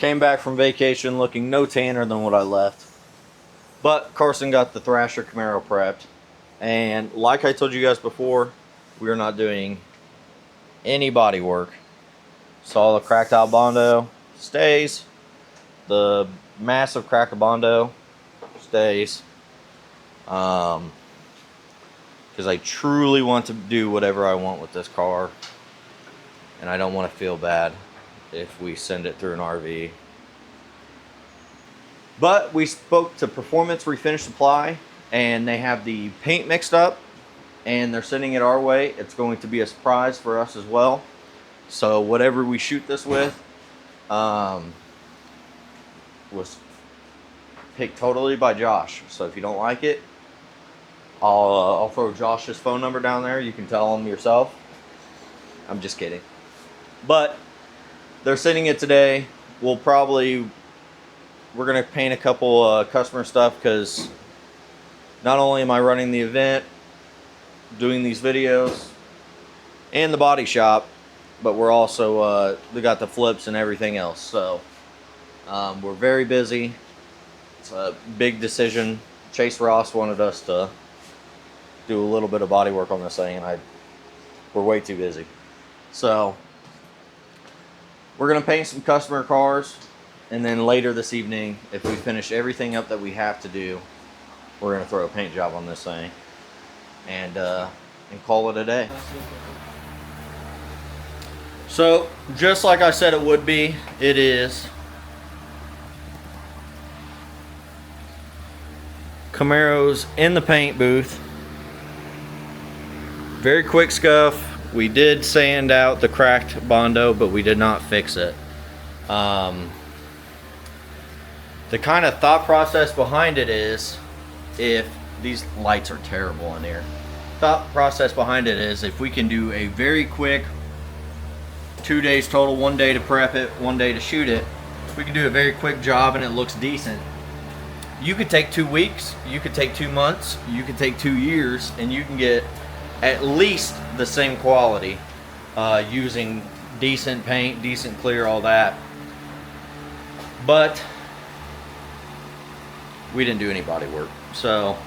Came back from vacation looking no tanner than what I left. But Carson got the Thrasher Camaro prepped. And like I told you guys before, we are not doing any body work. So all the cracked out Bondo stays. The massive crack of Bondo stays. Because I truly want to do whatever I want with this car. And I don't want to feel bad if we send it through an RV. But we spoke to Performance Refinish Supply, and they have the paint mixed up, and they're sending it our way. It's going to be a surprise for us as well. So whatever we shoot this with was picked totally by Josh. So if you don't like it, I'll throw Josh's phone number down there. You can tell him yourself. I'm just kidding. But they're sending it today. We're going to paint a couple customer stuff, because not only am I running the event, doing these videos, and the body shop, but we're also, we got the flips and everything else. So we're very busy. It's a big decision. Chase Ross wanted us to do a little bit of body work on this thing, and we're way too busy. So we're going to paint some customer cars, and then later this evening, if we finish everything up that we have to do, we're going to throw a paint job on this thing and call it a day. So just like I said it would be, it is Camaro's in the paint booth. Very quick scuff. We did sand out the cracked Bondo, but we did not fix it. The kind of thought process behind it is, if these lights are terrible in here, thought process behind it is, if we can do a very quick 2 days total, 1 day to prep it, 1 day to shoot it, if we can do a very quick job and it looks decent, you could take 2 weeks, you could take 2 months, you could take 2 years, and you can get at least the same quality using decent paint, decent clear, all that. But we didn't do any body work. So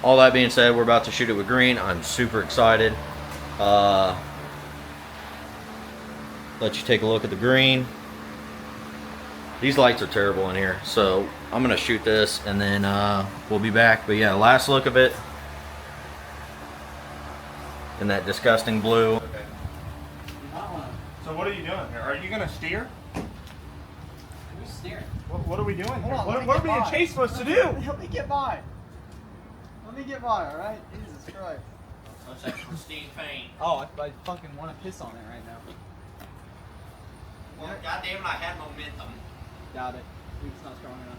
all that being said, we're about to shoot it with green. I'm super excited. Let you take a look at the green. These lights are terrible in here, so I'm gonna shoot this and then we'll be back. But yeah, last look of it in that disgusting blue. Okay. So what are you doing here? Are you gonna steer? Who's steering? What are we doing here? On, What are me and Chase supposed to do? Let me get by. Let me get by, alright? Jesus Christ. That's that pristine paint. Oh, I fucking want to piss on it right now. Well, goddamn it, I had momentum. Doubt it. It's not strong enough.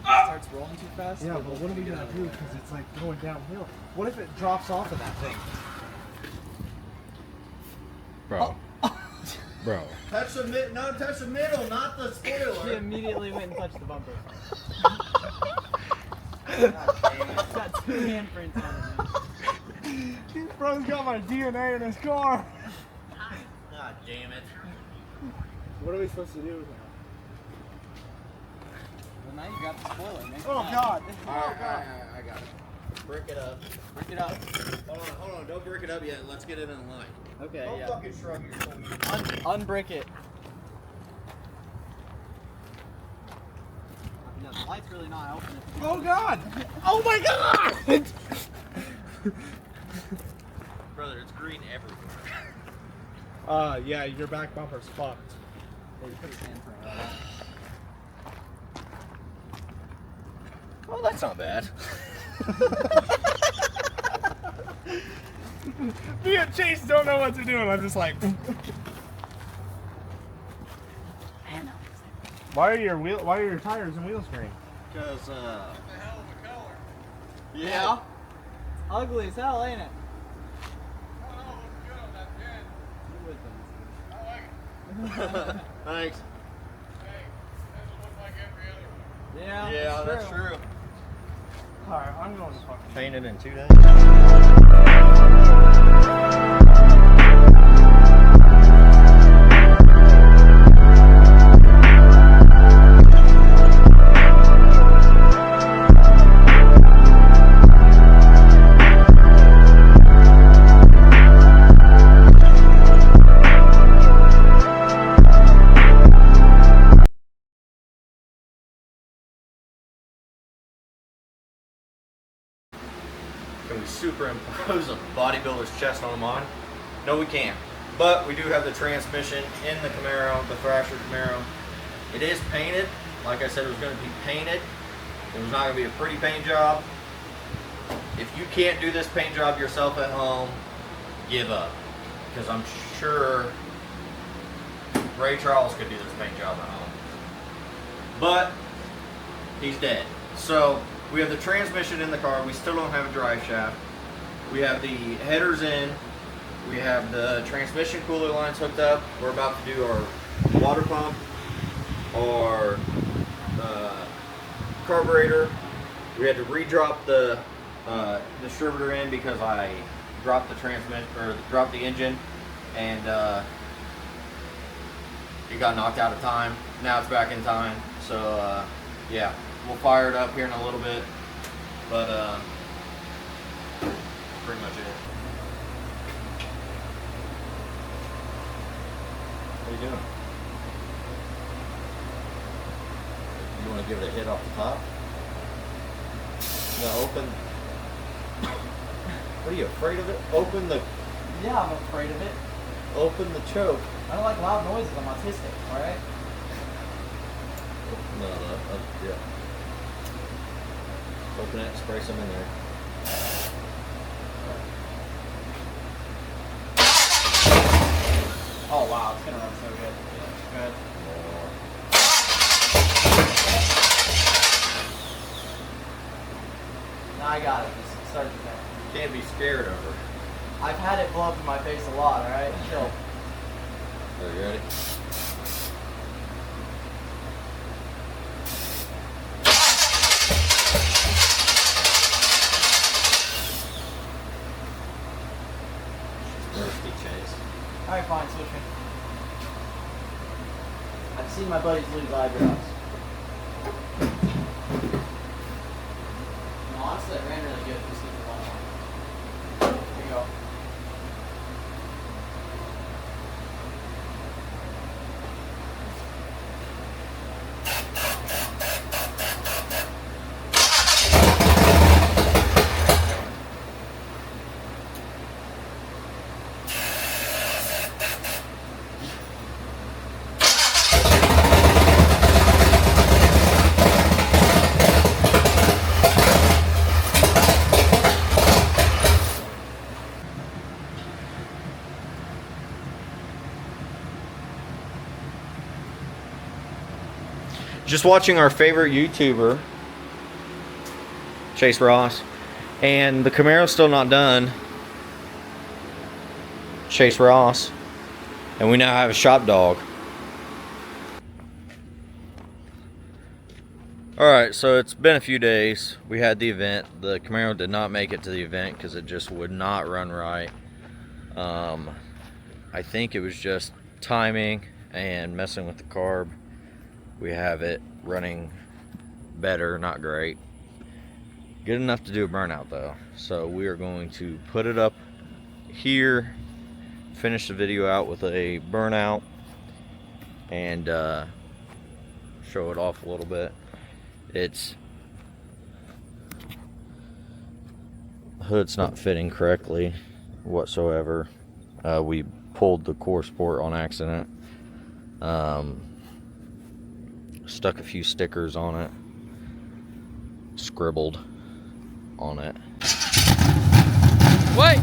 It starts rolling too fast? Yeah, but what are we gonna do? Because it's like going downhill. What if it drops off of that thing? Bro. Bro. Touch the touch the middle, not the He spoiler. immediately went and touched the bumper. God damn it. It's got 2 handprints on it. This bro's got my DNA in his car. God damn it. What are we supposed to do with it? Well, now you got the spoiler, man. Oh God! Alright, I got it. Brick it up. Break it up. Hold on, don't brick it up yet. Let's get it in line. Okay, Don't yeah. fucking shrug your shoulders. Unbrick it. Yeah, the light's really not helping it. Oh God! Oh my God! Brother, it's green everywhere. Yeah, your back bumper's fucked. Yeah, you put his handprint on it. Well, that's not bad. Me and Chase don't know what to do, and I'm just like. Why are your tires and wheels green? Because, What the hell of a color? Yeah. It's ugly as hell, ain't it? Thanks. Yeah, Yeah, that's true. Alright, I'm going to fucking. Painted in 2 days. superimpose a bodybuilder's chest on mine? No, we can't. But we do have the transmission in the Camaro, the Thrasher Camaro. It is painted. Like I said, it was going to be painted. It was not going to be a pretty paint job. If you can't do this paint job yourself at home, give up. Because I'm sure Ray Charles could do this paint job at home. But he's dead. So we have the transmission in the car. We still don't have a drive shaft. We have the headers in. We have the transmission cooler lines hooked up. We're about to do our water pump, our carburetor. We had to re-drop the distributor in because I dropped the transmission or dropped the engine, and it got knocked out of time. Now it's back in time. So yeah, we'll fire it up here in a little bit, but pretty much it. What are you doing? You want to give it a hit off the top? No, open. What are you, afraid of it? Open the. Yeah, I'm afraid of it. Open the choke. I don't like loud noises. I'm autistic. All right. No, yeah. Open it, spray some in there. Oh wow, it's gonna run so good. Yeah, good. Now I got it. Just start the thing. Can't be scared of her. I've had it blow up in my face a lot. All right, chill. Are you ready? Thirsty, Chase. All right, fine. Switch me. I've seen my buddies lose eyebrows. No, honestly, it ran really good. Just need the one. Here you go. Just watching our favorite YouTuber, Chase Ross, and the Camaro's still not done. Chase Ross, and we now have a shop dog. Alright, so it's been a few days. We had the event. The Camaro did not make it to the event because it just would not run right. I think it was just timing and messing with the carb. We have it running better, not great. Good enough to do a burnout though. So we are going to put it up here, finish the video out with a burnout, and show it off a little bit. It's hood's not fitting correctly whatsoever. We pulled the core support on accident. Stuck a few stickers on it, scribbled on it. Wait!